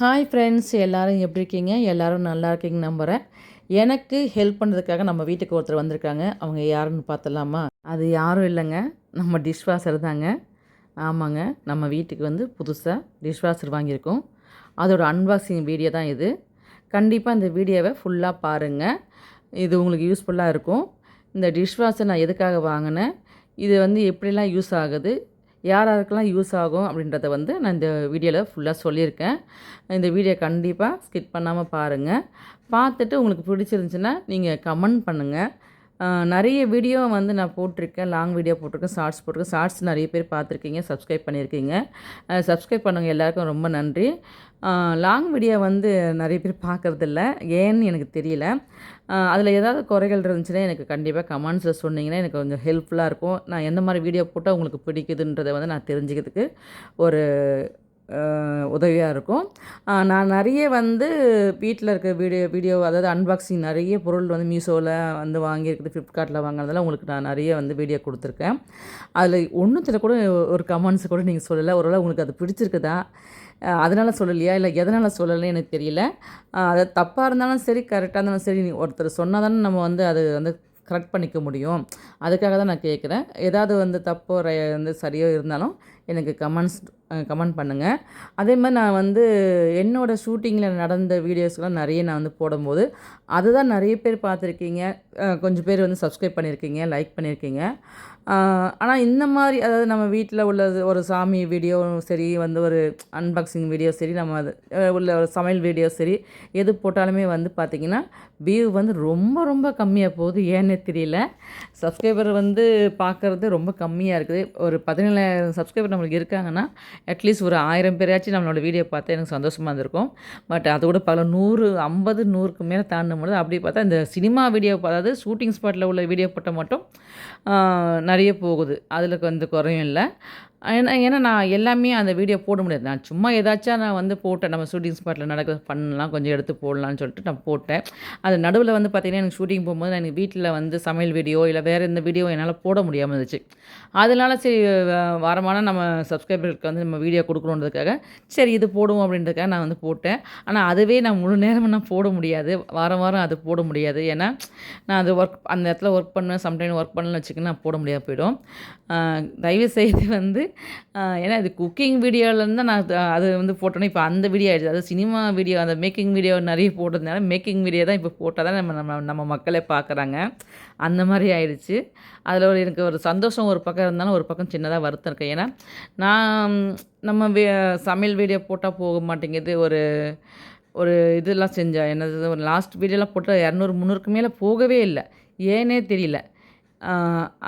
Hi friends, எல்லோரும் எப்படி இருக்கீங்க? எல்லோரும் நல்லா இருக்கீங்கன்னு நம்புகிறேன். எனக்கு ஹெல்ப் பண்ணுறதுக்காக நம்ம வீட்டுக்கு ஒருத்தர் வந்திருக்காங்க. அவங்க யாருன்னு பார்த்தலாமா? அது யாரும் இல்லைங்க, நம்ம டிஷ்வாஷர் தாங்க. ஆமாங்க, நம்ம வீட்டுக்கு வந்து புதுசாக டிஷ்வாஷர் வாங்கியிருக்கோம். அதோட அன்பாக்சிங் வீடியோ தான் இது. கண்டிப்பாக இந்த வீடியோவை ஃபுல்லாக பாருங்கள். இது உங்களுக்கு யூஸ்ஃபுல்லாக இருக்கும். இந்த டிஷ்வாஷர் நான் எதுக்காக வாங்கினேன், இது வந்து எப்படிலாம் யூஸ் ஆகுது, யார் யாருக்கெல்லாம் யூஸ் ஆகும் அப்படின்றத வந்து நான் இந்த வீடியோவில் ஃபுல்லாக சொல்லியிருக்கேன். இந்த வீடியோ கண்டிப்பாக ஸ்கிப் பண்ணாமல் பாருங்கள். பார்த்துட்டு உங்களுக்கு பிடிச்சிருந்துச்சின்னா நீங்கள் கமெண்ட் பண்ணுங்கள். நிறைய வீடியோ வந்து நான் போட்டிருக்கேன், லாங் வீடியோ போட்டிருக்கேன், ஷார்ட்ஸ் போட்டிருக்கேன். ஷார்ட்ஸ் நிறைய பேர் பார்த்துருக்கீங்க, சப்ஸ்கிரைப் பண்ணியிருக்கீங்க. சப்ஸ்கிரைப் பண்ணவங்க எல்லாருக்கும் ரொம்ப நன்றி. லாங் வீடியோ வந்து நிறைய பேர் பார்க்குறதில்ல, ஏன்னு எனக்கு தெரியல. அதில் ஏதாவது குறைகள் இருந்துச்சுன்னா எனக்கு கண்டிப்பாக கமெண்ட்ஸில் சொன்னீங்கன்னா எனக்கு கொஞ்சம் ஹெல்ப்ஃபுல்லாக இருக்கும். நான் எந்த மாதிரி வீடியோ போட்டால் உங்களுக்கு பிடிக்குதுன்றதை வந்து நான் தெரிஞ்சுக்கிறதுக்கு ஒரு உதவியாக இருக்கும். நான் நிறைய வந்து வீட்டில் இருக்க வீடியோ அதாவது அன்பாக்சிங் நிறைய பொருள் வந்து மீஷோவில் வந்து வாங்கியிருக்குது, ஃப்ளிப்கார்ட்டில் வாங்கினதெல்லாம் உங்களுக்கு நான் நிறைய வந்து வீடியோ கொடுத்துருக்கேன். அதில் ஒன்றுத்தில் கூட ஒரு கமெண்ட்ஸ் கூட நீங்கள் சொல்லலை. ஒருவேளை உங்களுக்கு அது பிடிச்சிருக்குதா, அதனால் சொல்லலையா, இல்லை எதனால் சொல்லலைன்னு எனக்கு தெரியல. அது தப்பாக இருந்தாலும் சரி, கரெக்டாக இருந்தாலும் சரி, ஒருத்தர் சொன்னால் தானே நம்ம வந்து அது வந்து கரெக்ட் பண்ணிக்க முடியும். அதுக்காக தான் நான் கேட்குறேன். ஏதாவது வந்து தப்போ வந்து சரியோ இருந்தாலும் எனக்கு கமெண்ட் பண்ணுங்கள். அதே மாதிரி நான் வந்து என்னோடய ஷூட்டிங்கில் நடந்த வீடியோஸ்லாம் நிறைய நான் வந்து போடும்போது அதுதான் நிறைய பேர் பார்த்துருக்கீங்க. கொஞ்சம் பேர் வந்து சப்ஸ்கிரைப் பண்ணியிருக்கீங்க, லைக் பண்ணியிருக்கீங்க. ஆனால் இந்த மாதிரி அதாவது நம்ம வீட்டில் உள்ளது ஒரு சாமி வீடியோ சரி, வந்து ஒரு அன்பாக்சிங் வீடியோ சரி, நம்ம அது உள்ள ஒரு சமையல் வீடியோ சரி, எது போட்டாலுமே வந்து பார்த்திங்கன்னா வியூ வந்து ரொம்ப ரொம்ப கம்மியாக போகுது. ஏன்னே தெரியல. சப்ஸ்கிரைபர் வந்து பார்க்குறது ரொம்ப கம்மியாக இருக்குது. ஒரு 17,000 சப்ஸ்கிரைபர் நம்மளுக்கு இருக்காங்கன்னா அட்லீஸ்ட் ஒரு 1000 பேராச்சும் நம்மளோட வீடியோ பார்த்தா எனக்கு சந்தோஷமாக இருந்திருக்கும். பட் அதோட பல 100, 50, 100க்கு மேலே தாண்டும்போது அப்படி பார்த்தா இந்த சினிமா வீடியோ, அதாவது ஷூட்டிங் ஸ்பாட்டில் உள்ள வீடியோ போட்டால் மட்டும் நிறைய போகுது. அதில் கொஞ்சம் குறையும் இல்லை. ஏன்னா நான் எல்லாமே அந்த வீடியோ போட முடியாது. நான் சும்மா ஏதாச்சும் நான் வந்து போட்டேன், நம்ம ஷூட்டிங் ஸ்பாட்டில் நடக்கிற பண்ணலாம் கொஞ்சம் எடுத்து போடலான்னு சொல்லிட்டு நான் போட்டேன். அது நடுவில் வந்து பார்த்திங்கன்னா எனக்கு ஷூட்டிங் போகும்போது நான் எனக்கு வீட்டில் வந்து சமையல் வீடியோ இல்லை வேறு எந்த வீடியோ என்னால் போட முடியாமல் இருந்துச்சு. அதனால சரி, வாரமான நம்ம சப்ஸ்கிரைபருக்கு வந்து நம்ம வீடியோ கொடுக்கணுன்றதுக்காக சரி இது போடுவோம் அப்படின்றதுக்காக நான் வந்து போட்டேன். ஆனால் அதுவே நான் முழு நேரமாக நான் போட முடியாது, வாரம் வாரம் அது போட முடியாது. ஏன்னா நான் அது அந்த இடத்துல ஒர்க் பண்ணுவேன், சம்டைம் ஒர்க் பண்ணலன்னு வச்சுக்கோங்க, நான் போட முடியாது போயிடும். தயவுசெய்து வந்து ஏன்னா இது குக்கிங் வீடியோவிலேருந்து தான் நான் அது வந்து போட்டோன்னே இப்போ அந்த வீடியோ ஆகிடுச்சு. அதாவது சினிமா வீடியோ, அந்த மேக்கிங் வீடியோ நிறைய போட்டதுனால மேக்கிங் வீடியோ தான் இப்போ போட்டால் தான் நம்ம மக்களே பார்க்குறாங்க. அந்த மாதிரி ஆயிடுச்சு. அதில் எனக்கு ஒரு சந்தோஷம் ஒரு பக்கம் இருந்தாலும் ஒரு பக்கம் சின்னதாக வருத்தம் இருக்குது. ஏன்னா நான் நம்ம சமையல் வீடியோ போட்டால் போக மாட்டேங்குது. ஒரு இதெல்லாம் செஞ்சேன், என்னது ஒரு லாஸ்ட் வீடியோலாம் போட்டால் 200, 300க்கு மேலே போகவே இல்லை. ஏன்னே தெரியல.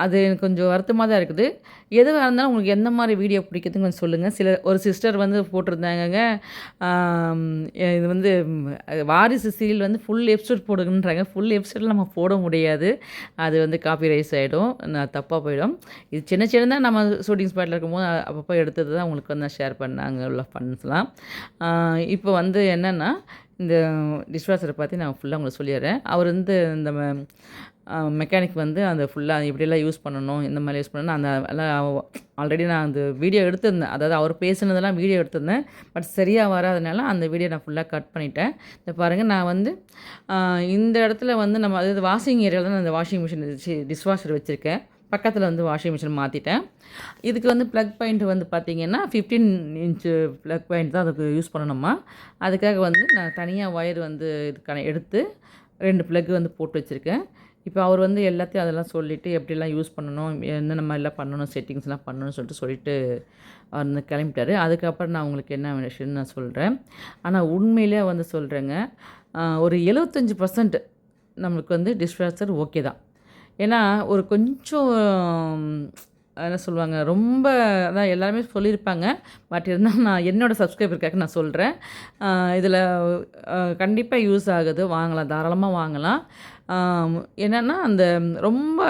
அது எனக்கு கொஞ்சம் வருத்தமாக தான் இருக்குது. எதுவாக இருந்தாலும் உங்களுக்கு எந்த மாதிரி வீடியோ பிடிக்குதுன்னு கொஞ்சம் சொல்லுங்கள். ஒரு சிஸ்டர் வந்து போட்டிருந்தாங்கங்க, இது வந்து வாரிசு சீரியல் வந்து ஃபுல் எபிசோட் போடுங்கன்றாங்க. ஃபுல் எபிசோடில் நம்ம போட முடியாது, அது வந்து காப்பி ரைஸ் ஆகிடும், தப்பாக போயிடும். இது சின்ன சின்னதாக நம்ம ஷூட்டிங் ஸ்பாட்டில் இருக்கும்போது அப்பப்போ எடுத்தது தான் உங்களுக்கு வந்து ஷேர் பண்ணாங்க உள்ள ஃபண்ட்ஸ்லாம். இப்போ வந்து என்னென்னா இந்த டிஷ்வாஷரை பற்றி நான் ஃபுல்லாக உங்களுக்கு சொல்லிடுறேன். அவர் வந்து இந்த மெக்கானிக் வந்து அந்த ஃபுல்லாக எப்படியெல்லாம் யூஸ் பண்ணணும், இந்த மாதிரி யூஸ் பண்ணணும், அந்த எல்லாம் ஆல்ரெடி நான் அந்த வீடியோ எடுத்திருந்தேன். அதாவது அவர் பேசுனதெல்லாம் வீடியோ எடுத்திருந்தேன். பட் சரியாக வராதனால அந்த வீடியோ நான் ஃபுல்லாக கட் பண்ணிட்டேன். இதை பாருங்கள், நான் வந்து இந்த இடத்துல வந்து நம்ம அதாவது வாஷிங் ஏரியாவில் தான் அந்த வாஷிங் மிஷின் டிஷ்வாஷர் வச்சுருக்கேன். பக்கத்தில் வந்து வாஷிங் மிஷின் மாற்றிட்டேன். இதுக்கு வந்து ப்ளக் பாயிண்ட் வந்து பார்த்திங்கன்னா 15 இன்ச்சு ப்ளக் பாயிண்ட் தான் அதுக்கு யூஸ் பண்ணணுமா. அதுக்காக வந்து நான் தனியாக ஒயர் வந்து இதுக்கான எடுத்து 2 ப்ளக் வந்து போட்டு வச்சுருக்கேன். இப்போ அவர் வந்து எல்லாத்தையும் அதெல்லாம் சொல்லிவிட்டு எப்படிலாம் யூஸ் பண்ணணும், என்னென்ன மாதிரிலாம் பண்ணணும், செட்டிங்ஸ்லாம் பண்ணணும்னு சொல்லிட்டு அவர் வந்து கிளம்பிட்டார். அதுக்கப்புறம் நான் உங்களுக்கு என்ன விஷயம்னு நான் சொல்கிறேன். ஆனால் உண்மையிலே வந்து சொல்கிறேங்க, ஒரு 75% நம்மளுக்கு வந்து டிஷ்வாஷர் ஓகே தான். ஏன்னா ஒரு கொஞ்சம் என்ன சொல்லுவாங்க, ரொம்ப அதான் எல்லாருமே சொல்லியிருப்பாங்க. பட் இருந்தாலும் நான் என்னோடய சப்ஸ்கிரைபருக்காக நான் சொல்கிறேன். இதில் கண்டிப்பாக யூஸ் ஆகுது, வாங்கலாம், தாராளமாக வாங்கலாம். என்னென்னா அந்த ரொம்ப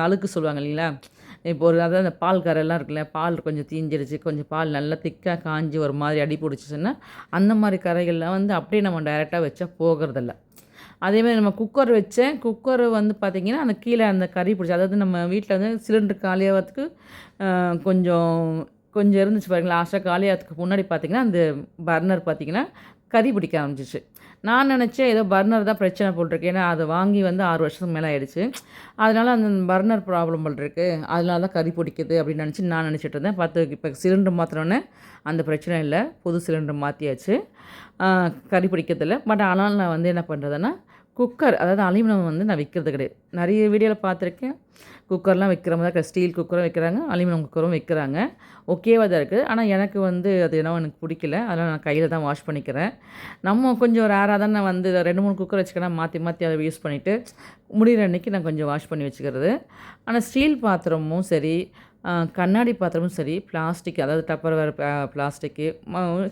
அழுக்கு சொல்லுவாங்க இல்லைங்களா, இப்போ ஒரு அதாவது அந்த பால் கரெல்லாம் இருக்குல்ல, பால் கொஞ்சம் தீஞ்சிடுச்சு, கொஞ்சம் பால் நல்லா திக்காக காஞ்சி ஒரு மாதிரி அடி பிடிச்சிச்சின்னா அந்த மாதிரி கரைகள்லாம் வந்து அப்படியே நம்ம டைரெக்டாக வச்சா போகிறதில்ல. அதேமாதிரி நம்ம குக்கர் வந்து பார்த்திங்கன்னா அந்த கீழே அந்த கறி பிடிச்சி, அதாவது நம்ம வீட்டில் வந்து சிலிண்டர் காலியாகிறதுக்கு கொஞ்சம் கொஞ்சம் இருந்துச்சு பாருங்களேன். லாஸ்ட்டாக காலியாகிறதுக்கு முன்னாடி பார்த்தீங்கன்னா, அந்த பர்னர் பார்த்தீங்கன்னா, கரி பிடிக்க ஆரம்பிச்சிச்சு. நான் நினச்சேன் ஏதோ பர்னர் தான் பிரச்சனை போல்ருக்கு. ஏன்னா அதை வாங்கி வந்து 6 வருஷத்துக்கு மேலே ஆயிடுச்சு. அதனால அந்த பர்னர் ப்ராப்ளம் போல்ருக்கு. அதனால தான் கரி பிடிக்குது அப்படின்னு நினச்சி நான் நினச்சிட்டு இருந்தேன். பார்த்து இப்போ சிலிண்டர் மாற்றினோன்னே அந்த பிரச்சனை இல்லை. புது சிலிண்டர் மாற்றியாச்சு. கரி பிடிக்கிறதில்ல. பட் ஆனாலும் நான் வந்து என்ன பண்ணுறதுன்னா, குக்கர் அதாவது அலுமினியம் வந்து நான் வைக்கிறது கிடையாது. நிறைய வீடியோவில் பார்த்துருக்கேன். குக்கர்லாம் வைக்கிற மாதிரி தான் ஸ்டீல் குக்கரும் வைக்கிறாங்க, அலுமினியம் குக்கரும் வைக்கிறாங்க. ஓகேவாக தான் இருக்குது. ஆனால் எனக்கு வந்து அது என்னவோ எனக்கு பிடிக்கல. அதனால் நான் கையில் தான் வாஷ் பண்ணிக்கிறேன். நம்ம கொஞ்சம் ரேராக தான் நான் வந்து 2, 3 குக்கர் வச்சுக்கிறேன். மாற்றி மாற்றி அதை யூஸ் பண்ணிவிட்டு முடிகிற அன்றைக்கி நான் கொஞ்சம் வாஷ் பண்ணி வச்சுக்கிறது. ஆனால் ஸ்டீல் பாத்திரமும் சரி, கண்ணாடி பாத்திரமும் சரி, பிளாஸ்டிக் அதாவது டப்பர்வேர் பிளாஸ்டிக்கு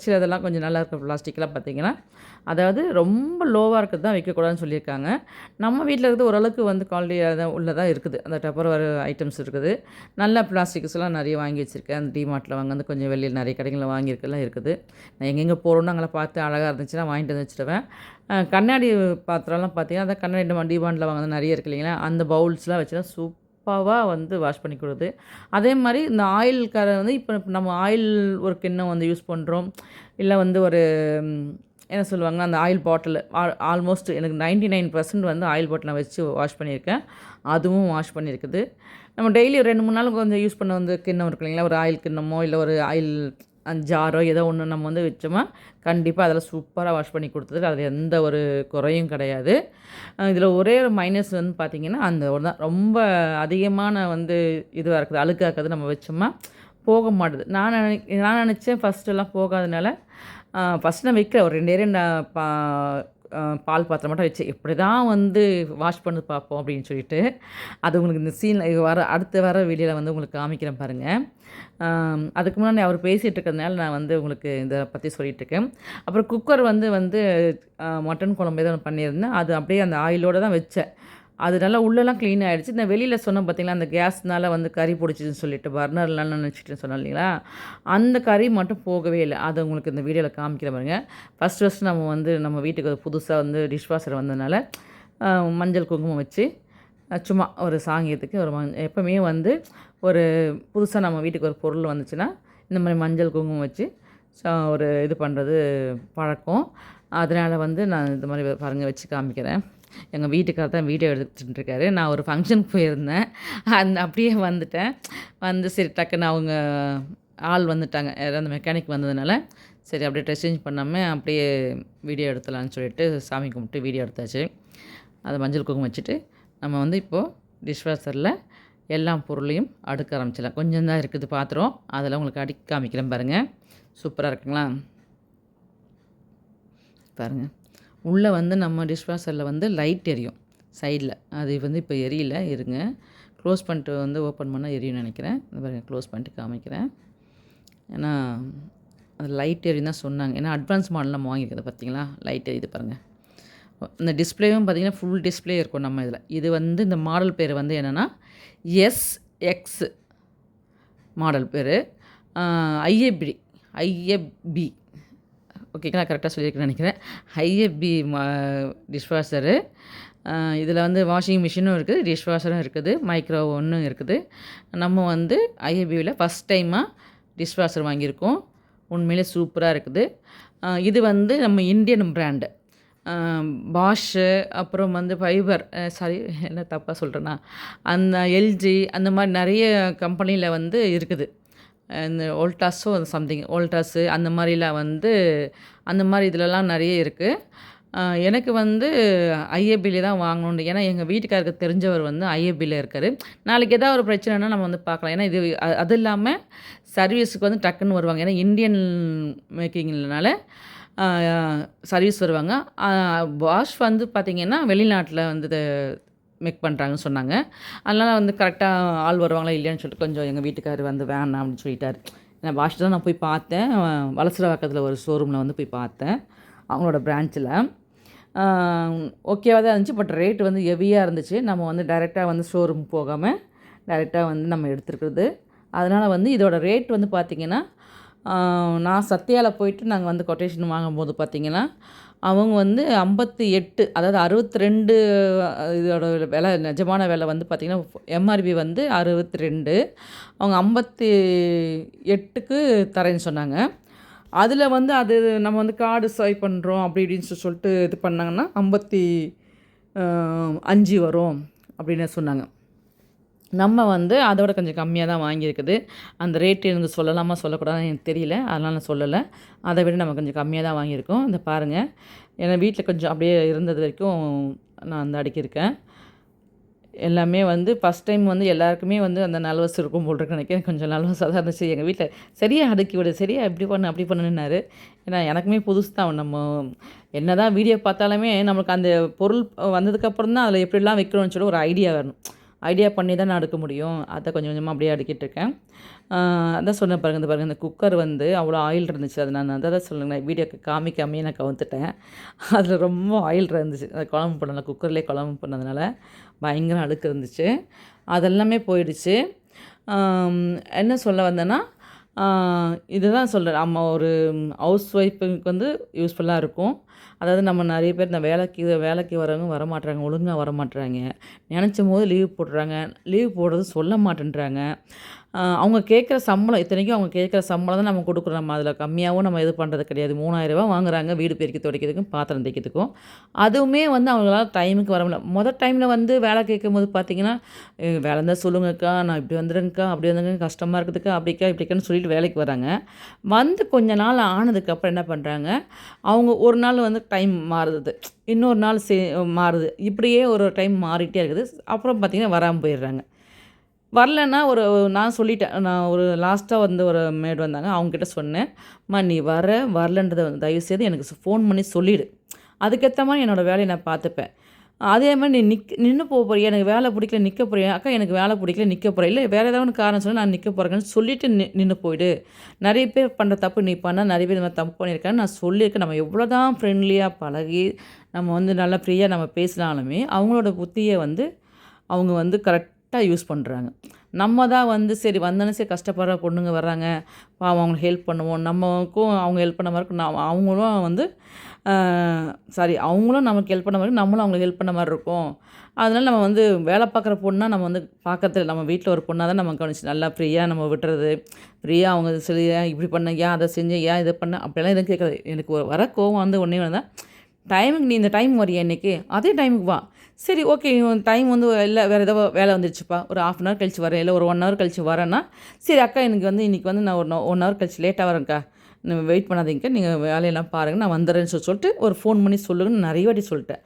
சிலதெல்லாம் கொஞ்சம் நல்லா இருக்கிற பிளாஸ்டிக்லாம் பார்த்திங்கன்னா, அதாவது ரொம்ப லோவாக இருக்கிறது தான் வைக்கக்கூடாதுன்னு சொல்லியிருக்காங்க. நம்ம வீட்டில் இருக்கிறது ஓரளவுக்கு வந்து குவாலிட்டியாக தான் உள்ளதாக இருக்குது. அந்த டப்பர்வேர் ஐட்டம்ஸ் இருக்குது. நல்ல பிளாஸ்டிக்ஸ்லாம் நிறைய வாங்கி வச்சுருக்கேன். அந்த டிமார்ட்டில் வாங்க கொஞ்சம் வெளியில் நிறைய கடைகளில் வாங்கியிருக்கெல்லாம் இருக்குது. நான் எங்கெங்கே போகிறோன்னு அங்கெல்லாம் பார்த்து அழகாக இருந்துச்சுன்னா வாங்கிட்டு வந்து வச்சுடுவேன். கண்ணாடி பாத்திரம்லாம் பார்த்திங்கன்னா, அந்த கண்ணாடி டிமார்ட்டில் வாங்கினது நிறைய இருக்கு இல்லைங்களா, அந்த பவுல்ஸ்லாம் வச்சுன்னா சூப்பராக வந்து வாஷ் பண்ணி கொடுக்குது. அதே மாதிரி இந்த ஆயில் வந்து இப்போ நம்ம ஆயில் ஒரு கிண்ணம் வந்து யூஸ் பண்ணுறோம். இல்லை வந்து ஒரு என்ன சொல்லுவாங்கன்னா, அந்த ஆயில் பாட்டில் ஆல்மோஸ்ட் எனக்கு 99% வந்து ஆயில் பாட்டில் நான் வச்சு வாஷ் பண்ணியிருக்கேன். அதுவும் வாஷ் பண்ணியிருக்குது. நம்ம டெய்லி 2, 3 நாள் கொஞ்சம் யூஸ் பண்ண வந்து கிண்ணம் இருக்கு இல்லைங்களா, ஒரு ஆயில் கிண்ணமோ இல்லை ஒரு ஆயில் ஜாரோ ஏதோ ஒன்று நம்ம வந்து வச்சோமா, கண்டிப்பாக அதெல்லாம் சூப்பராக வாஷ் பண்ணி கொடுத்தது. அதில் எந்த ஒரு குறையும் கிடையாது. இதில் ஒரே ஒரு மைனஸ் வந்து பார்த்திங்கன்னா, அந்த ஒரு தான் ரொம்ப அதிகமான வந்து இதுவாக இருக்குது, அழுக்காக இருக்குது. நம்ம வச்சோமா போக மாட்டுது. நான் நினச்சேன் ஃபஸ்ட்டெல்லாம் போகாதனால ஃபஸ்ட்டு நான் வைக்கிறேன் ஒரு 2 பால் பாத்திரம் மட்டும் வச்சு எப்படி தான் வந்து வாஷ் பண்ணி பார்ப்போம் அப்படின்னு சொல்லிட்டு, அது உங்களுக்கு இந்த சீனில் அடுத்து வர வீடியோவில் வந்து உங்களுக்கு காமிக்கிறேன் பாருங்கள். அதுக்கு முன்னாடி அவர் பேசிகிட்டு இருக்கிறதுனால நான் வந்து உங்களுக்கு இதை பற்றி சொல்லிகிட்ருக்கேன். அப்புறம் குக்கர் வந்து மட்டன் குழம்பு ஏதோ பண்ணியிருந்தேன். அது அப்படியே அந்த ஆயிலோடு தான் வச்சேன். அது நல்லா உள்ளெல்லாம் க்ளீன் ஆகிடுச்சு. இந்த வெளியில் சொன்னோம் பார்த்திங்களா, அந்த கேஸ்னால் வந்து கறி பிடிச்சிதுன்னு சொல்லிட்டு பர்னர்லாம் நினச்சிட்டு சொன்னேன் இல்லைங்களா, அந்த கறி மட்டும் போகவே இல்லை. அதை உங்களுக்கு இந்த வீடியோவில் காமிக்கிற பாருங்க. ஃபஸ்ட்டு நம்ம வந்து நம்ம வீட்டுக்கு புதுசாக வந்து டிஷ்வாஷர் வந்ததுனால மஞ்சள் குங்குமம் வச்சு சும்மா ஒரு சாங்கியத்துக்கு ஒரு எப்போவுமே வந்து ஒரு புதுசாக நம்ம வீட்டுக்கு ஒரு பொருள் வந்துச்சுன்னா இந்த மாதிரி மஞ்சள் குங்குமம் வச்சு ஒரு இது பண்ணுறது பழக்கம். அதனால் வந்து நான் இந்த மாதிரி பாருங்கள் வச்சு காமிக்கிறேன். எங்கள் வீட்டுக்காரர் தான் வீடியோ எடுத்துகிட்டுருக்காரு. நான் ஒரு ஃபங்க்ஷனுக்கு போயிருந்தேன். அப்படியே வந்துட்டேன். வந்து சரி டக்குன்னு அவங்க ஆள் வந்துட்டாங்க, யாராவது அந்த மெக்கானிக் வந்ததுனால சரி அப்படியே ட்ரெஸ் சேஞ்ச் பண்ணாமல் அப்படியே வீடியோ எடுத்துலான்னு சொல்லிட்டு சாமி கும்பிட்டு வீடியோ எடுத்தாச்சு. அதை மஞ்சள் குங்குமம் வச்சுட்டு நம்ம வந்து இப்போது டிஷ்வாஷரில் எல்லா பொருளையும் அடுக்க ஆரம்பிச்சிடலாம். கொஞ்சம் தான் இருக்குது பாத்திரம், அதெல்லாம் உங்களுக்கு அடுக்கி காமிக்கிறேன் பாருங்கள். சூப்பராக இருக்குங்களா பாருங்கள். உள்ளே வந்து நம்ம டிஷ்வாஷரில் வந்து லைட் எரியும் சைடில். அது வந்து இப்போ எரியல, இருங்க க்ளோஸ் பண்ணிட்டு வந்து ஓப்பன் பண்ணால் எரியும்னு நினைக்கிறேன். இந்த பாருங்கள் க்ளோஸ் பண்ணிட்டு காமிக்கிறேன். ஏன்னா அது லைட் எரியும் தான் சொன்னாங்க. ஏன்னா அட்வான்ஸ் மாடல் நம்ம வாங்கியிருக்கிறது பார்த்தீங்களா, லைட் எரியுது பாருங்கள். இந்த டிஸ்பிளேவும் பார்த்திங்கன்னா ஃபுல் டிஸ்பிளே இருக்கும் நம்ம இதில். இது வந்து இந்த மாடல் பேர் வந்து என்னென்னா SX மாடல் பேர். ஐஎஃப்பி ஓகேங்களா, கரெக்டாக சொல்லியிருக்கேன்னு நினைக்கிறேன். ஐஎஃப்பி டிஷ்வாஷரு. இதில் வந்து வாஷிங் மிஷினும் இருக்குது, டிஷ்வாஷரும் இருக்குது, மைக்ரோ ஓவனும் இருக்குது. நம்ம வந்து ஐஎஃப்பியில் ஃபஸ்ட் டைமாக டிஷ்வாஷர் வாங்கியிருக்கோம். உண்மையிலே சூப்பராக இருக்குது. இது வந்து நம்ம இந்தியன் பிராண்டு. பாஷு, அப்புறம் வந்து ஃபைபர், சாரி என்ன தப்பாக சொல்கிறேன்னா, அந்த எல்ஜி அந்த மாதிரி நிறைய கம்பெனியில் வந்து இருக்குது. இந்த வோல்டாஸோ சம்திங் வோல்டாஸு அந்த மாதிரிலாம் வந்து அந்த மாதிரி இதிலலாம் நிறைய இருக்குது. எனக்கு வந்து ஐஎஃப்பில தான் வாங்கணுன்னு, ஏன்னா எங்கள் வீட்டுக்காருக்கு தெரிஞ்சவர் வந்து ஐஎஃப்பில இருக்கார். நாளைக்கு எதாவது ஒரு பிரச்சனைனா நம்ம வந்து பார்க்கலாம். ஏன்னா இது அது இல்லாமல் சர்வீஸுக்கு வந்து டக்குன்னு வருவாங்க. ஏன்னா இந்தியன் மேக்கிங்னால சர்வீஸ் வருவாங்க. வாஷ் வந்து பார்த்திங்கன்னா வெளிநாட்டில் வந்து மேக் பண்ணுறாங்கன்னு சொன்னாங்க. அதனால் வந்து கரெக்டாக ஆள் வருவாங்களா இல்லையான்னு சொல்லிட்டு கொஞ்சம் எங்கள் வீட்டுக்காரர் வந்து வேணாம் அப்படின்னு சொல்லிட்டார். நான் வாஷ் தான் நான் போய் பார்த்தேன். வலசரவாக்கத்தில் ஒரு ஷோரூமில் வந்து போய் பார்த்தேன், அவங்களோட பிரான்ச்சில். ஓகேவாக தான் இருந்துச்சு. பட் ரேட் வந்து ஹெவியாக இருந்துச்சு. நம்ம வந்து டைரெக்டாக வந்து ஷோரூம் போகாமல் டைரெக்டாக வந்து நம்ம எடுத்துருக்குறது. அதனால் வந்து இதோட ரேட் வந்து பார்த்திங்கன்னா நான் சத்யாவில் போயிட்டு நாங்கள் வந்து கொட்டேஷன் வாங்கும்போது பார்த்திங்கன்னா அவங்க வந்து 58, அதாவது 62 இதோட விலை, நிஜமான விலை வந்து பார்த்திங்கன்னா எம்ஆர்பி வந்து 62, அவங்க 58க்கு தரேன்னு சொன்னாங்க. அதில் வந்து அது நம்ம வந்து கார்டு ஸ்வைப் பண்ணுறோம் அப்படி இப்படின்னு சொல்லிட்டு இது பண்ணாங்கன்னா 55 வரும் அப்படின்னு சொன்னாங்க. நம்ம வந்து அதோட கொஞ்சம் கம்மியாக தான் வாங்கியிருக்குது. அந்த ரேட்டு எனக்கு சொல்லலாமா சொல்லக்கூடாதுன்னு எனக்கு தெரியல, அதனால் நான் சொல்லலை. அதை விட நம்ம கொஞ்சம் கம்மியாக தான் வாங்கியிருக்கோம். இந்த பாருங்கள், ஏன்னா வீட்டில் கொஞ்சம் அப்படியே இருந்தது வரைக்கும் நான் வந்து அடுக்கியிருக்கேன். எல்லாமே வந்து ஃபஸ்ட் டைம் வந்து எல்லாருக்குமே வந்து அந்த நல்வசம் இருக்கும் போல் இருக்கு நினைக்கிறேன். கொஞ்சம் நல்வசாக தான் இருந்துச்சு. எங்கள் வீட்டில் சரியாக அடுக்கி விடு, சரியாக இப்படி பண்ணு அப்படி பண்ணுன்னாரு. ஏன்னா எனக்குமே புதுசு தான். நம்ம என்ன தான் வீடியோ பார்த்தாலுமே நம்மளுக்கு அந்த பொருள் வந்ததுக்கப்புறம் தான் அதில் எப்படிலாம் வைக்கணும்னு சொல்லி ஒரு ஐடியா வரணும். ஐடியா பண்ணி தான் நான் அடுக்க முடியும். அதை கொஞ்சம் கொஞ்சமாக அப்படியே அடுக்கிட்டு இருக்கேன். அதான் சொன்னேன் பாருங்கள், இந்த பாருங்கள், இந்த குக்கர் வந்து அவ்வளோ ஆயில் இருந்துச்சு. அது நான் அதை தான் சொல்லுங்க, வீடியோக்கு காமிக்காமையே நான் கவுத்துட்டேன். அதில் ரொம்ப ஆயில் இருந்துச்சு. அது குழம்பு பண்ணல, குக்கர்லேயே குழம்பு பண்ணதுனால பயங்கர அழுக்கு இருந்துச்சு. அதெல்லாமே போயிடுச்சு. என்ன சொல்ல வந்தேன்னா, இதுதான் சொல்கிறேன், நம்ம ஒரு ஹவுஸ் ஒய்ஃபுக்கு வந்து யூஸ்ஃபுல்லாக இருக்கும். அதாவது நம்ம நிறைய பேர் இந்த வேலைக்கு வரவங்க வரமாட்றாங்க, ஒழுங்காக வரமாட்றாங்க. நினச்சும் போது லீவ் போடுறாங்க, லீவ் போடுறது சொல்ல மாட்டேன்றாங்க. அவங்க கேட்குற சம்பளம், இத்தனைக்கும் அவங்க கேட்குற சம்பளம் தான் நம்ம கொடுக்குறோம். நம்ம அதில் கம்மியாகவும் நம்ம இது பண்ணுறது கிடையாது. 3000 வாங்குறாங்க வீடு பெருக்கி துடைக்கிறதுக்கும் பாத்திரம் தைக்கிறதுக்கும். அதுவுமே வந்து அவங்களால டைமுக்கு வர முடியல. டைமில் வந்து வேலை கேட்கும்போது பார்த்தீங்கன்னா, வேலை இருந்தால் சொல்லுங்கக்கா, நான் இப்படி வந்துடுங்கக்கா, அப்படி வந்துங்க, கஷ்டமாக இருக்குதுக்கா, அப்படிக்கா இப்படிக்கான்னு சொல்லிட்டு வேலைக்கு வராங்க. வந்து கொஞ்ச நாள் ஆனதுக்கப்புறம் என்ன பண்ணுறாங்க, அவங்க ஒரு நாள் வந்து டைம் மாறுது, இன்னொரு நாள் மாறுது, இப்படியே ஒரு டைம் மாறிட்டே இருக்குது. அப்புறம் பார்த்திங்கன்னா வராமல் போயிடுறாங்க. வரலன்னா நான் சொல்லிட்டேன். நான் ஒரு லாஸ்ட்டாக வந்து ஒரு மேட் வந்தாங்க, அவங்ககிட்ட சொன்னேன், "அம்மா நீ வரலன்றதை வந்து தயவுசெய்து எனக்கு ஃபோன் பண்ணி சொல்லிவிடு. அதுக்கேற்ற மாதிரி என்னோடய வேலையை நான் பார்த்துப்பேன். அதே மாதிரி நீ நின்று போறியா, எனக்கு வேலை பிடிக்கல நிற்க போறியா, அக்கா எனக்கு வேலை பிடிக்கல நிற்க போகிறேன், இல்லை வேறு ஏதாவது ஒன்று காரணம் சொல்லி நான் நிற்க போகிறேன்னு சொல்லிவிட்டு நின்று போயிடு. நிறைய பேர் பண்ணுற தப்பு நீ பண்ணால் நிறைய பேர் இந்த மாதிரி தப்பு பண்ணியிருக்கான்னு நான் சொல்லியிருக்கேன். நம்ம எவ்வளோ தான் ஃப்ரெண்ட்லியாக பழகி நம்ம வந்து நல்லா ஃப்ரீயாக நம்ம பேசினாலுமே அவங்களோட புத்தியை வந்து அவங்க வந்து கரெக்டாக யூஸ் பண்ணுறாங்க. நம்ம தான் வந்து சரி வந்தோன்னே சரி கஷ்டப்படுற பொண்ணுங்க வர்றாங்க, பாவம் அவங்களுக்கு ஹெல்ப் பண்ணுவோம், நமக்கும் அவங்க ஹெல்ப் பண்ண மாதிரி இருக்கும், அவங்களும் வந்து அவங்களும் நமக்கு ஹெல்ப் பண்ண மாதிரி நம்மளும் அவங்களுக்கு ஹெல்ப் பண்ண மாதிரி இருக்கும். அதனால நம்ம வந்து வேலை பார்க்குற பொண்ணாக நம்ம வந்து பார்க்கறது, நம்ம வீட்டில் ஒரு பொண்ணாக தான் நம்ம கவனிச்சு நல்லா ஃப்ரீயாக நம்ம விட்டுறது. ஃப்ரீயாக அவங்க சரி இப்படி பண்ண, ஏன் அதை செஞ்சேன், ஏன் இதை பண்ண, அப்படியெல்லாம் எதுவும் கேட்குறது. எனக்கு வர கோவம் வந்து ஒன்றே வந்தால், டைமுக்கு நீ இந்த டைம் வரியா இன்றைக்கி, அதே டைமுக்கு வா, சரி ஓகே டைம் வந்து இல்லை வேறு ஏதோ வேலை வந்துருச்சுப்பா, ஒரு 1/2 hour கழிச்சு வரேன், இல்லை ஒரு 1 hour கழிச்சு வரேன்னா, சரி அக்கா எனக்கு வந்து இன்றைக்கி வந்து நான் ஒரு 1 hour கழிச்சு லேட்டாக வரேன்க்கா, நீங்கள் வெயிட் பண்ணாதீங்க, நீங்கள் வேலையெல்லாம் பாருங்கள், நான் வந்துடுறேன்னு சொல்லிட்டு ஒரு ஃபோன் பண்ணி சொல்லுங்கன்னு நிறைய வாட்டி சொல்லிட்டேன்.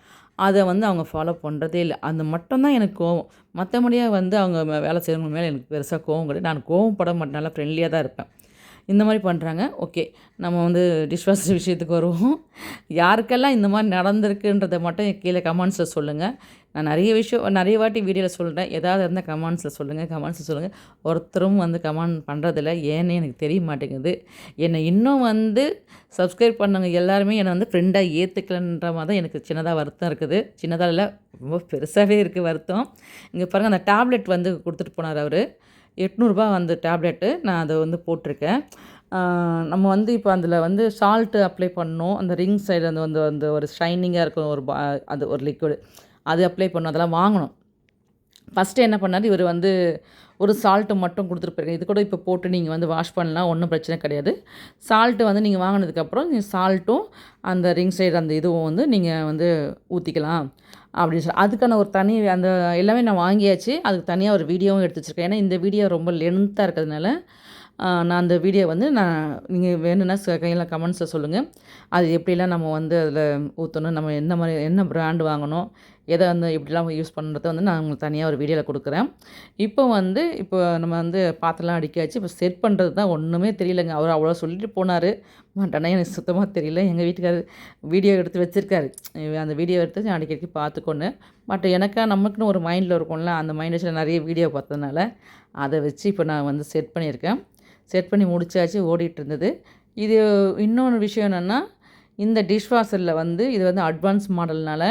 அதை வந்து அவங்க ஃபாலோ பண்ணுறதே இல்லை. அது மட்டும்தான் எனக்கு கோவம். மற்றபடியாக வந்து அவங்க வேலை செய்கிறவங்க மேலே எனக்கு பெருசாக கோவம் கிடையாது. நான் கோவப்பட மாட்டேன், நல்லா ஃப்ரெண்ட்லியாக தான் இருப்பேன். இந்த மாதிரி பண்ணுறாங்க. ஓகே, நம்ம வந்து டிஷ்வாஷர் விஷயத்துக்கு வருவோம். யாருக்கெல்லாம் இந்த மாதிரி நடந்திருக்குன்றதை மட்டும் கீழே கமெண்ட்ஸில் சொல்லுங்கள். நான் நிறைய வாட்டி வீடியோவில் சொல்கிறேன், ஏதாவது இருந்தால் கமெண்ட்ஸில் சொல்லுங்கள். ஒருத்தரும் வந்து கமெண்ட் பண்ணுறதில்ல, ஏன்னு எனக்கு தெரிய மாட்டேங்குது. என்னை இன்னும் வந்து சப்ஸ்கிரைப் பண்ணவங்க எல்லாருமே என்னை வந்து ஃப்ரெண்டாக ஏற்றுக்கலன்ற மாதிரி தான் எனக்கு சின்னதாக வருத்தம் இருக்குது. சின்னதாக இல்லை, ரொம்ப பெருசாகவே இருக்குது வருத்தம். இங்கே பாருங்கள், அந்த டேப்லெட் வந்து கொடுத்துட்டு போனார் அவர், 800 அந்த டேப்லெட்டு. நான் அதை வந்து போட்டிருக்கேன். நம்ம வந்து இப்போ அதில் வந்து சால்ட்டு அப்ளை பண்ணணும். அந்த ரிங் சைடு வந்து அந்த ஒரு ஷைனிங்காக இருக்கும் அது ஒரு லிக்விடு, அது அப்ளை பண்ணணும், அதெல்லாம் வாங்கணும். ஃபஸ்ட்டு என்ன பண்ணார் இவர் வந்து ஒரு சால்ட்டு மட்டும் கொடுத்துட்டு போயிருக்கேன். இது கூட இப்போ போட்டு நீங்கள் வந்து வாஷ் பண்ணலாம், ஒன்றும் பிரச்சனை கிடையாது. சால்ட்டு வந்து நீங்கள் வாங்கினதுக்கப்புறம் நீங்கள் சால்ட்டும் அந்த ரிங் சைடு அந்த இதுவும் வந்து நீங்கள் வந்து ஊற்றிக்கலாம் அப்படின்னு சொல்லி, அதுக்கான ஒரு தனி அந்த எல்லாமே நான் வாங்கியாச்சு. அதுக்கு தனியாக ஒரு வீடியோவும் எடுத்து வச்சுருக்கேன். ஏன்னா இந்த வீடியோ ரொம்ப லென்த்தாக இருக்கிறதுனால நான் அந்த வீடியோ வந்து நீங்கள் வேணும்னா கையில் கமெண்ட்ஸில் சொல்லுங்கள். அது எப்படிலாம் நம்ம வந்து அதில் ஊற்றணும், நம்ம என்ன பிராண்டு வாங்கணும், எதை வந்து எப்படிலாம் யூஸ் பண்ணுறத வந்து நான் உங்களுக்கு தனியாக ஒரு வீடியோவில் கொடுக்குறேன். இப்போ நம்ம வந்து பாத்திரம்லாம் அடிக்காச்சு. இப்போ செட் பண்ணுறது தான் ஒன்றுமே தெரியலங்க. அவர் அவ்வளோ சொல்லிட்டு போனார், மாட்டானே எனக்கு சுத்தமாக தெரியல. எங்கள் வீட்டுக்காரர் வீடியோ எடுத்து வச்சுருக்காரு, அந்த வீடியோ எடுத்து நான் அடிக்கடி பார்த்துக்கொண்டு. பட் நமக்குன்னு ஒரு மைண்டில் இருக்கும்ல, அந்த மைண்ட் வச்சு நிறைய வீடியோ பார்த்ததுனால அதை வச்சு இப்போ நான் வந்து செட் பண்ணியிருக்கேன். செட் பண்ணி முடிச்சாச்சு, ஓடிட்டு இருந்தது. இது இன்னொன்று விஷயம் என்னென்னா, இந்த டிஷ்வாஷரில் வந்து இது வந்து அட்வான்ஸ் மாடல்னால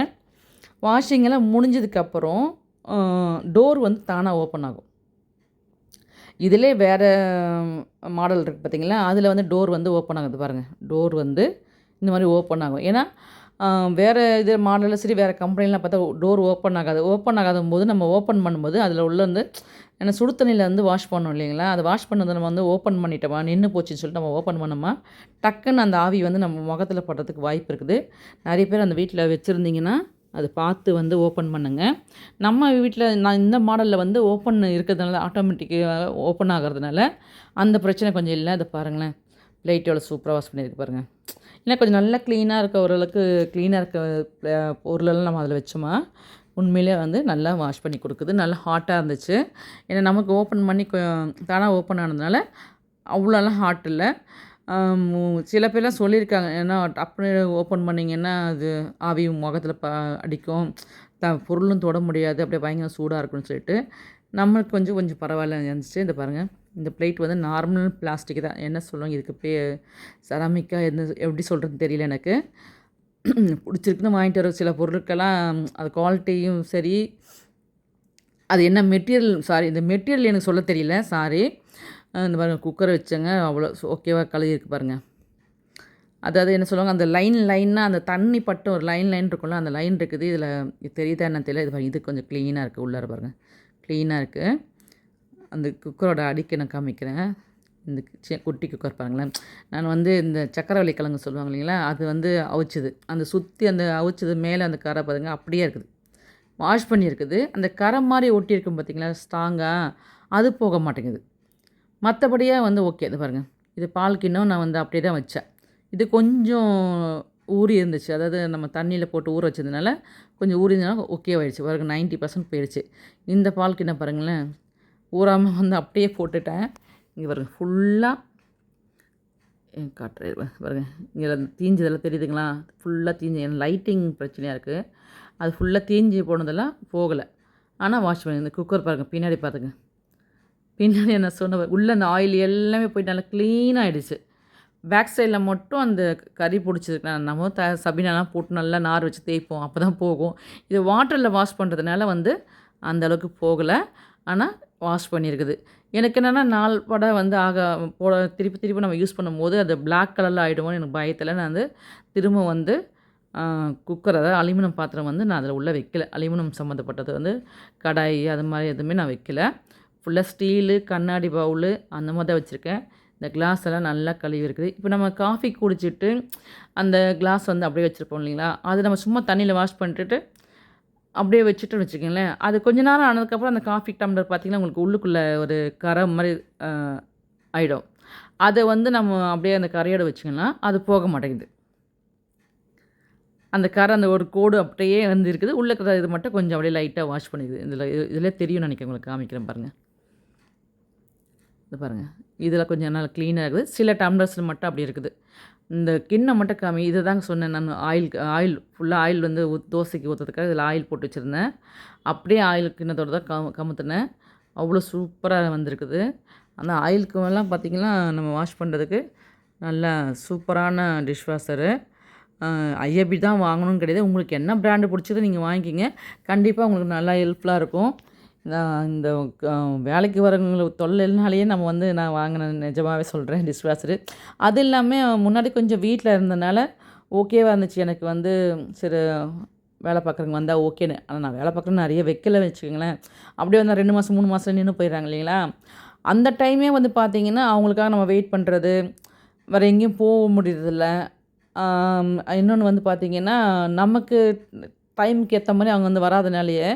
வாஷிங்கெல்லாம் முடிஞ்சதுக்கப்புறம் டோர் வந்து தானாக ஓப்பன் ஆகும். இதிலே வேறு மாடல் இருக்குது பார்த்தீங்களா, அதில் வந்து டோர் வந்து ஓப்பன் ஆகுது பாருங்கள். டோர் வந்து இந்த மாதிரி ஓப்பன் ஆகும். ஏன்னா வேறு இது மாடலில் சரி வேறு கம்பெனிலாம் பார்த்தா டோர் ஓப்பன் ஆகாது. ஓப்பன் ஆகாதம்போது நம்ம ஓப்பன் பண்ணும்போது அதில் உள்ள வந்து ஏன்னா சுடு தண்ணியில் வந்து வாஷ் பண்ணோம் இல்லைங்களா, அதை வாஷ் பண்ணதை நம்ம வந்து ஓப்பன் பண்ணிட்டோமா நின்று போச்சுன்னு சொல்லிட்டு நம்ம ஓப்பன் பண்ணோமா டக்குன்னு அந்த ஆவி வந்து நம்ம முகத்தில் படுறதுக்கு வாய்ப்பு இருக்குது. நிறைய பேர் அந்த வீட்டில் வச்சுருந்தீங்கன்னா அது பார்த்து வந்து ஓப்பன் பண்ணுங்க. நம்ம வீட்டில் நான் இந்த மாடலில் வந்து ஓப்பன் இருக்கிறதுனால ஆட்டோமேட்டிக்கு ஓப்பன் ஆகிறதுனால அந்த பிரச்சனை கொஞ்சம் இல்லை. அதை பாருங்களேன், லைட் எவ்வளோ சூப்பராக வாஷ் பண்ணியிருக்கு பாருங்கள். ஏன்னா கொஞ்சம் நல்லா க்ளீனாக இருக்க ஓரளவுக்கு க்ளீனாக இருக்க பொருளெல்லாம் நம்ம அதில் வச்சோமா உண்மையிலே வந்து நல்லா வாஷ் பண்ணி கொடுக்குது. நல்லா ஹாட்டாக இருந்துச்சு. ஏன்னா நமக்கு ஓப்பன் பண்ணி தானாக ஓப்பன் ஆனதுனால அவ்வளோலாம் ஹாட் இல்லை. சில பேர்லாம் சொல்லியிருக்காங்க, ஏன்னா டப்புனு ஓப்பன் பண்ணிங்கன்னா அது ஆவி முகத்தில் அடிக்கும், பொருளும் தொட முடியாது, அப்படியே பயங்கர சூடாக இருக்குன்னு சொல்லிட்டு நம்மளுக்கு கொஞ்சம் கொஞ்சம் பரவாயில்ல இருந்துச்சு. இந்த பாருங்கள், இந்த பிளேட் வந்து நார்மல் பிளாஸ்டிக் தான். என்ன சொல்லுவாங்க இதுக்கு செராமிக்கா என்ன எப்படி சொல்கிறதுன்னு தெரியல எனக்கு. பிடிச்சிருக்குன்னு வாங்கிட்டு வர சில பொருட்கள்லாம் அது குவாலிட்டியும் சரி, அது என்ன மெட்டீரியல் இந்த மெட்டீரியல் எனக்கு சொல்ல தெரியல, சாரி. இந்த பாருங்கள் குக்கரை வச்சேங்க, அவ்வளோ ஓகேவாக கழுவிருக்கு பாருங்கள். அதாவது என்ன சொல்லுவாங்க, அந்த லைனாக அந்த தண்ணி பட்டு ஒரு லைன் இருக்கும்ல, அந்த லைன் இருக்குது. இதில் இது தெரியுதா என்னன்னு தெரியல. இது பாருங்கள், இது கொஞ்சம் க்ளீனாக இருக்குது. உள்ளார பாருங்கள் க்ளீனாக இருக்குது. அந்த குக்கரோட அடிக்க நான் காமிக்கிறேன். இந்த குட்டி குக்கர் பாருங்களேன். நான் வந்து இந்த சக்கரவள்ளி கிழங்கு சொல்லுவாங்க இல்லைங்களா, அது வந்து அவிச்சது. அந்த சுற்றி அந்த அவிச்சது மேலே அந்த கரை பாருங்கள் அப்படியே இருக்குது. வாஷ் பண்ணியிருக்குது. அந்த கரை மாதிரி ஒட்டியிருக்கும் பார்த்தீங்களா ஸ்ட்ராங்காக, அது போக மாட்டேங்குது. மற்றபடியாக வந்து ஓகே. இது பாருங்கள், இது பால் கிண்ணம் நான் வந்து அப்படியே தான் வச்சேன். இது கொஞ்சம் ஊறி இருந்துச்சு. அதாவது நம்ம தண்ணியில் போட்டு ஊற வச்சதுனால கொஞ்சம் ஊறினால ஓகேவாயிடுச்சு. பாருங்கள் 90% போயிடுச்சு. இந்த பால் கிண்ணம் பாருங்களேன், ஊறாமல் வந்து அப்படியே போட்டுட்டேன். இங்கே பாருங்கள் ஃபுல்லாக காட்டுறேன் பாருங்கள், இங்கே தீஞ்சதெல்லாம் தெரியுதுங்களா, ஃபுல்லாக தீஞ்சு. எனக்கு லைட்டிங் பிரச்சனையாக இருக்குது. அது ஃபுல்லாக தீஞ்சு போனதெல்லாம் போகலை. ஆனால் வாஷ் பண்ணி இந்த குக்கர் பாருங்கள் பின்னாடி பார்த்துங்க, பின்னாடி என்ன சொன்ன உள்ளே அந்த ஆயில் எல்லாமே போயிட்டு நல்லா க்ளீன் ஆகிடுச்சு. பேக் சைடில் மட்டும் அந்த கறி பிடிச்சிருக்கு. நம்ம சபீனாலாம் போட்டு நல்லா நார் வச்சு தேய்ப்போம், அப்போ தான் போகும். இது வாட்டரில் வாஷ் பண்ணுறதுனால வந்து அந்தளவுக்கு போகலை, ஆனால் வாஷ் பண்ணியிருக்குது. எனக்கு என்னென்னா நாள் பட வந்து திருப்பி நம்ம யூஸ் பண்ணும்போது அது பிளாக் கலரில் ஆகிடுமோன்னு எனக்கு பயத்தில் நான் வந்து திரும்ப வந்து குக்கர், அதாவது அலுமினியம் பாத்திரம் வந்து நான் அதில் உள்ளே வைக்கல. அலுமினியம் சம்மந்தப்பட்டது வந்து கடாய் அது மாதிரி எதுவுமே நான் வைக்கல. ஃபுல்லாக ஸ்டீலு, கண்ணாடி பவுலு அந்த மாதிரி தான் வச்சுருக்கேன். இந்த கிளாஸ் எல்லாம் நல்லா கழுவி இருக்குது. இப்போ நம்ம காஃபி குடிச்சிட்டு அந்த கிளாஸ் வந்து அப்படியே வச்சுருப்போம் இல்லைங்களா, அது நம்ம சும்மா தண்ணியில் வாஷ் பண்ணிட்டு அப்படியே வச்சுட்டு வச்சுக்கோங்களேன், அது கொஞ்ச நேரம் ஆனதுக்கப்புறம் அந்த காஃபி டம்ளர் பார்த்திங்கன்னா உங்களுக்கு உள்ளுக்குள்ளே ஒரு கரை மாதிரி ஆகிடும். அதை வந்து நம்ம அப்படியே அந்த கரையோடு வச்சிங்கன்னா அது போக மாட்டேங்குது. அந்த கரை அந்த ஒரு கோடு அப்படியே வந்து இருக்குது. உள்ளே இருக்கிற இது மட்டும் கொஞ்சம் அப்படியே லைட்டாக வாஷ் பண்ணிடுது. இதில் தெரியும்னு நினைக்கிறேன், உங்களுக்கு காமிக்கிறேன் பாருங்கள். இது பாருங்கள், இதில் கொஞ்சம் நல்லா க்ளீனாக இருக்குது. சில டம்ளர்ஸில் மட்டும் அப்படி இருக்குது. இந்த கிண்ணம் மட்டும் காமி. இதை தாங்க சொன்னேன் நான், ஆயில் ஃபுல்லாக ஆயில் வந்து தோசைக்கு ஊற்றுறதுக்காக இதில் ஆயில் போட்டு வச்சுருந்தேன். அப்படியே ஆயில் கிண்ணத்தோடு தான் கமுத்துனேன். அவ்வளோ சூப்பராக வந்திருக்குது. அந்த ஆயிலுக்கு எல்லாம் பார்த்திங்கன்னா நம்ம வாஷ் பண்ணுறதுக்கு நல்லா சூப்பரான டிஷ் வாஷரு. ஐஎபி தான் வாங்கணும்னு கிடையாது. உங்களுக்கு என்ன பிராண்டு பிடிச்சதோ நீங்கள் வாங்கிக்கிங்க. கண்டிப்பாக உங்களுக்கு நல்லா ஹெல்ப்ஃபுல்லாக இருக்கும். இந்த வேலைக்கு வரவங்களுக்கு தொல்லைனாலேயே நம்ம வந்து நான் வாங்கினேன், நிஜமாகவே சொல்கிறேன் டிஷ் வாஷரு. அது இல்லாமல் முன்னாடி கொஞ்சம் வீட்டில் இருந்ததுனால ஓகேவாக இருந்துச்சு எனக்கு வந்து. சரி வேலை பார்க்குறவங்க வந்தால் ஓகேன்னு. ஆனால் நான் வேலை பார்க்குறேன்னு நிறைய வைக்கல வச்சுக்கோங்களேன். அப்படியே வந்தால் 2 மாதம் 3 மாதம் நின்று போயிடுறாங்க இல்லைங்களா. அந்த டைமே வந்து பார்த்திங்கன்னா அவங்களுக்காக நம்ம வெயிட் பண்ணுறது, வேறு எங்கேயும் போக முடியறதில்ல. இன்னொன்று வந்து பார்த்திங்கன்னா நமக்கு டைமுக்கு ஏற்ற மாதிரி அவங்க வந்து வராதனாலேயே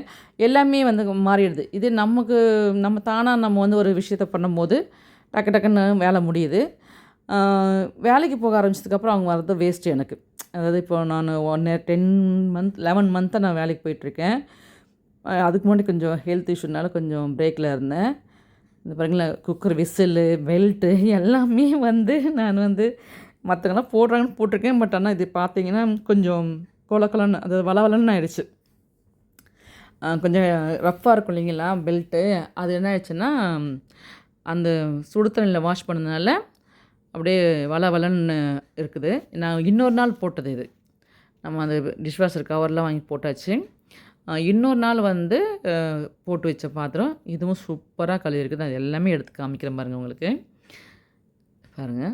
எல்லாமே வந்து மாறிடுது. இது நம்ம தானாக நம்ம வந்து ஒரு விஷயத்த பண்ணும்போது டக்கு டக்குன்னு வேலை முடியுது. வேலைக்கு போக ஆரம்பிச்சதுக்கப்புறம் அவங்க வர்றது வேஸ்ட்டு எனக்கு. அதாவது இப்போ நான் 11 மந்த்தாக நான் வேலைக்கு போயிட்டுருக்கேன். அதுக்கு முன்னாடி கொஞ்சம் ஹெல்த் இஷ்யூனால கொஞ்சம் பிரேக்கில் இருந்தேன். இந்த பாருங்களேன், குக்கர் விசிலு, பெல்ட்டு எல்லாமே வந்து நான் வந்து மற்றவங்களாம் போடுறாங்கன்னு போட்டிருக்கேன். பட் ஆனால் இது பார்த்திங்கன்னா கொஞ்சம் கொலன்னு, அது வளவலன்னு ஆயிடுச்சு. கொஞ்சம் ரஃப்பாக இருக்கும் இல்லைங்களா பெல்ட்டு. அது என்ன ஆயிடுச்சுன்னா அந்த சுடு தண்ணியில் வாஷ் பண்ணதுனால அப்படியே வளவலன்னு இருக்குது. நான் இன்னொரு நாள் போட்டது இது. நம்ம அந்த டிஷ்வாஷர் கவர்லாம் வாங்கி போட்டாச்சு. இன்னொரு நாள் வந்து அ போட்டு வச்ச பாத்திரம். இதுவும் சூப்பரா கழுவிருக்கு. நான் எல்லாமே எடுத்து காமிக்கிறேன் பாருங்க உங்களுக்கு. பாருங்க.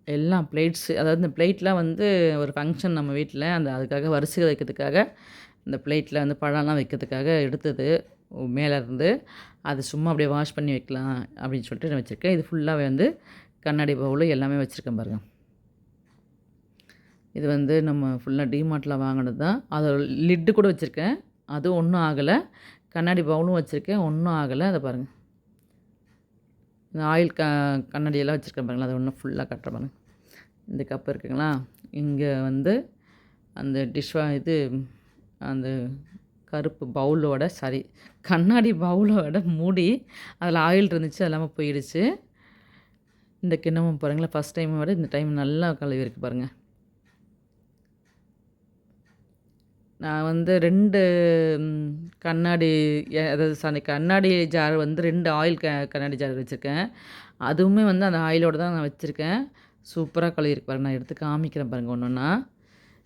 எல்லாம் பிளேட்ஸ் அதாவது இந்த பிளேட்லாம் வந்து ஒரு ஃபங்ஷன் நம்ம வீட்ல. அதுக்காக வரிசையா வைக்கிறதுக்காக, இந்த பிளேட்ல வந்து பழம்லாம் வைக்கிறதுக்காக எடுத்தது மேல இருந்து. அது சும்மா அப்படியே வாஷ் பண்ணி வைக்கலாம் அப்படின்னு சொல்லிட்டு நான் வச்சிருக்கேன். இது ஃபுல்லாவே வந்து கண்ணாடி பவுலு எல்லாமே வச்சிருக்கேன் பாருங்க. இது வந்து நம்ம ஃபுல்லா டிமார்ட்ல வாங்குனது தான். அதோட லிட்டு கூட வச்சிருக்கேன். அதுவும் ஒண்ணும் ஆகல. கண்ணாடி பவுலும் வச்சிருக்கேன். ஒண்ணும் ஆகல. அத பாருங்க. இந்த ஆயில் கண்ணாடியெல்லாம் வச்சிருக்கேன் பாருங்களேன். அத இன்னும் ஃபுல்லா காட்டுறேன் பாருங்க. இந்த கப் இருக்குங்களா? இங்க வந்து அந்த இது அந்த கருப்பு பவுலோட சாரி கண்ணாடி பவுலோட மூடி அதில ஆயில் இருந்துச்சு. அது எல்லாமே போயிடுச்சு. இந்த கிண்ணமும் பாருங்களேன், ஃபர்ஸ்ட் டைமை விட இந்த டைம் நல்லா கழுவிருக்கு பாருங்க. நான் வந்து 2 கண்ணாடி அதாவது சாரி கண்ணாடி ஜார் வந்து 2 ஆயில் கண்ணாடி ஜார் வச்சுருக்கேன். அதுவுமே வந்து அந்த ஆயிலோட தான் நான் வச்சுருக்கேன். சூப்பரா கழுவிருக்கு பாருங்க. நான் எடுத்து காமிக்கிறேன் பாருங்க ஒண்ணொண்ணா.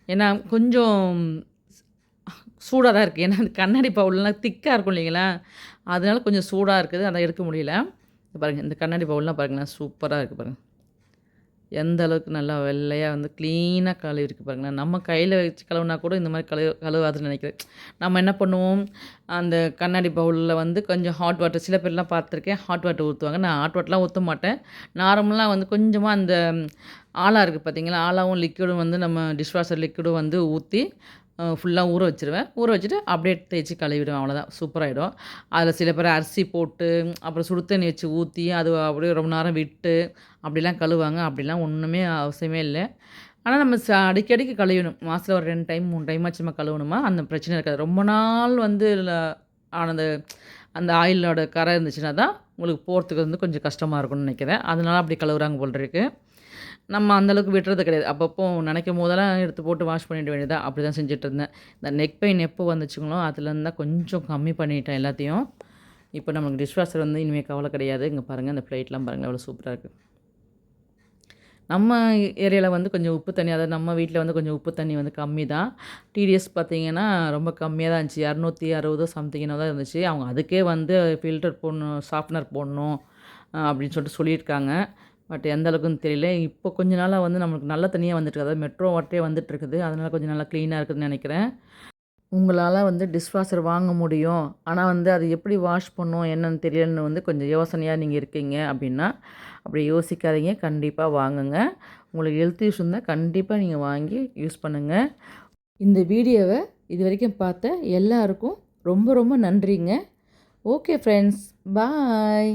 ஏன்னா கொஞ்சம் சூடா தான் இருக்கு. ஏன்னா அந்த கண்ணாடி பவுல்லாம் திக்கா இருக்கும் இல்லைங்களா? அதனால கொஞ்சம் சூடா இருக்குது. அதான் எடுக்க முடியல. இங்க பாருங்க இந்த கண்ணாடி பவுல்லாம் பாருங்களேன் சூப்பரா இருக்கு பாருங்க. எந்த அளவுக்கு நல்லா வெள்ளையா வந்து க்ளீனா கழுவிருக்கு பாருங்களேன். நம்ம கையில வச்சு கழுவுனா கூட இந்த மாரி கழுவாதுன்னு நெனைக்கிறேன். நம்ம என்ன பண்ணுவோம், அந்த கண்ணாடி பவுல்ல வந்து கொஞ்சம் ஹாட் வாட்டர் சில பேர்லாம் பார்த்துருக்கேன். ஹாட் வாட்டர் ஊத்துவாங்க. நான் ஹாட் வாட்டர்லாம் ஊத்த மாட்டேன். நார்மலா வந்து கொஞ்சமா அந்த ஆலா இருக்கு பார்த்தீங்களா? ஆலாவும் லிக்விடும் வந்து நம்ம டிஷ் வாஷர் லிக்விடும் வந்து ஊத்தி ஃபுல்லா ஊற வச்சுருவேன். ஊற வச்சுட்டு அப்படியே தேய்ச்சு கழுவிடுவேன் அவ்வளோதான். சூப்பராயிடும். அதில சில பேர் அரிசி போட்டு, அப்புறம் சுடு தண்ணி வச்சு ஊத்தி, அது அப்படியே ரொம்ப நேரம் விட்டு, அப்படிலாம் கழுவுவாங்க. அப்படிலாம் ஒண்ணுமே அவசியமே இல்ல. ஆனா நம்ம அடிக்கடிக்கு கழுவணும். மாசத்துல ஒரு 2 டைம், 3 டைமாச்சும் நம்ம கழுவணுமா, அந்த பிரச்சனை இருக்காது. ரொம்ப நாள் வந்து ஆனது அந்த ஆயிலோட கரை இருந்துச்சுன்னா தான், உங்களுக்கு போறதுக்கு வந்து கொஞ்சம் கஷ்டமா இருக்கும்னு நெனைக்கிறேன். அதனால அப்படி கழுவுறாங்க போல இருக்கு. நம்ம அந்த அளவுக்கு விட்டுறது கிடையாது. அப்பப்போ நெனைக்கும் போதெல்லாம் எடுத்து போட்டு வாஷ் பண்ணிட வேண்டியது தான். அப்படி தான் செஞ்சுட்டுருந்தேன். இந்த நெக் பெயின் எப்போ வந்துச்சுங்களோ, அதுலேருந்து தான் கொஞ்சம் கம்மி பண்ணிட்டேன் எல்லாத்தையும். இப்போ நமக்கு டிஷ் வாஷர் வந்து இனிமே கவலை கிடையாது. இங்க பாருங்க, இந்த பிளேட்லாம் பாருங்க எவ்வளோ சூப்பரா இருக்கு. நம்ம ஏரியால வந்து கொஞ்சம் உப்பு தண்ணி அதாவது நம்ம வீட்ல வந்து கொஞ்சம் உப்பு தண்ணி வந்து கம்மி தான். டிடிஎஸ் பார்த்தீங்கன்னா, ரொம்ப கம்மியா தான் இருந்துச்சு. 260 சம்திங் என்னவோ தான் இருந்துச்சு. அவங்க அதுக்கே வந்து ஃபில்டர் போடணும், சாஃப்ட்னர் போடணும் அப்படின்னு சொல்லிட்டு சொல்லியிருக்காங்க. பட் எந்த அளவுக்குன்னு தெரியல. இப்போ கொஞ்ச நாளா வந்து நம்மளுக்கு நல்ல தண்ணியா வந்துட்டு இருக்குது. அதாவது மெட்ரோ வாட்டரே வந்துட்டுருக்குது. அதனால கொஞ்சம் நல்லா க்ளீனா இருக்குதுன்னு நெனைக்கிறேன். உங்களால வந்து டிஷ் வாஷர் வாங்க முடியும். ஆனா வந்து அது எப்படி வாஷ் பண்ணும் என்னன்னு தெரியலன்னு வந்து கொஞ்சம் யோசனையா நீங்க இருக்கீங்க அப்படின்னா, அப்படி யோசிக்காதீங்க. கண்டிப்பா வாங்குங்க. உங்களுக்கு ஹெல்த் இஷ்யூ இருந்தா கண்டிப்பா நீங்க வாங்கி யூஸ் பண்ணுங்க. இந்த வீடியோவ இதுவரைக்கும் பார்த்த எல்லாருக்கும் ரொம்ப ரொம்ப நன்றிங்க. Okay friends. பாய்.